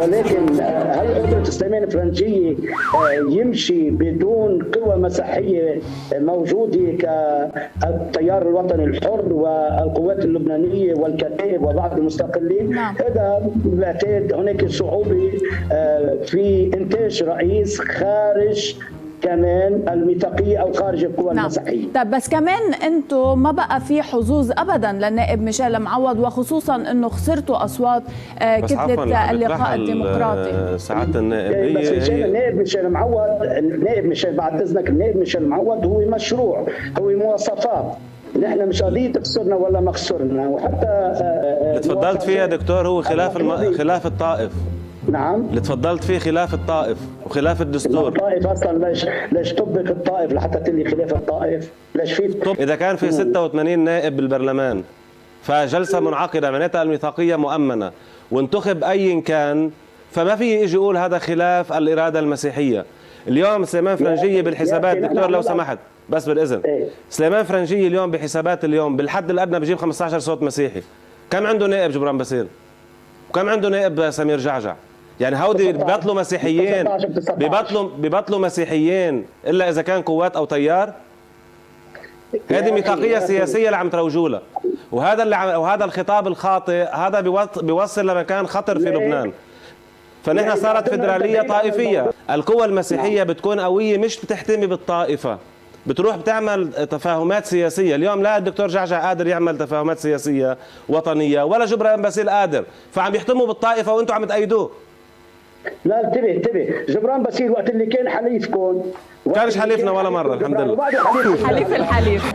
ولكن هل قدرة سليمان الفرنجية يمشي بدون قوى مسيحية موجودة كالتيار الوطني الحر والقوات اللبنانية والكتائب وبعض المستقلين؟ نعم. هذا بعتقد هناك صعوبة في إنتاج رئيس خارج كمان الميثاقية أو خارج القوى المسيحية. طيب بس كمان أنتم ما بقى في حظوظ أبدا للنائب ميشيل معوض، وخصوصا أنه خسرتوا أصوات كتلة اللقاء الديمقراطي. ساعات النائب بس النائب ميشيل معوض، النائب ميشيل بعد إذنك، النائب ميشيل معوض هو مشروع، هو مواصفات. نحن مش قضية خسرنا ولا ما خسرنا. وحتى اللي تفضلت فيه يا دكتور هو خلاف الطائف. نعم، اللي تفضلت فيه خلاف الطائف وخلاف الدستور. الطائف اصلا ليش طبق الطائف لحتى تقول لي خلاف الطائف؟ ليش في اذا كان في 86 نائب بالبرلمان فجلسه منعقده معناتها الميثاقيه مؤمنه وانتخب اي كان، فما في يجي يقول هذا خلاف الاراده المسيحيه. اليوم سليمان فرنجيه بالحسابات دكتور لو سمحت بس بالاذن، سليمان فرنجيه اليوم بحسابات اليوم بالحد الادنى بجيب 15 صوت مسيحي. كم عنده نائب جبران باسيل؟ وكم عنده نائب سمير جعجع؟ يعني هودي ببطلوا مسيحيين، ببطلوا مسيحيين الا اذا كان قوات او تيار. هذه ميثاقيه سياسيه اللي عم تروجوا لها، وهذا الخطاب الخاطئ هذا بيوصل لمكان خطر في لبنان. فنحن صارت فيدراليه طائفيه. القوى المسيحيه بتكون قويه مش بتحتمي بالطائفه، بتروح بتعمل تفاهمات سياسيه. اليوم لا الدكتور جعجع قادر يعمل تفاهمات سياسيه وطنيه ولا جبران باسيل قادر، فعم يحتموا بالطائفه وانتم عم تأيدوه. لا انتبه جبران باسيل وقت اللي كان حليفكم كانش حليفنا ولا مره الحمد لله. حليف الحليف.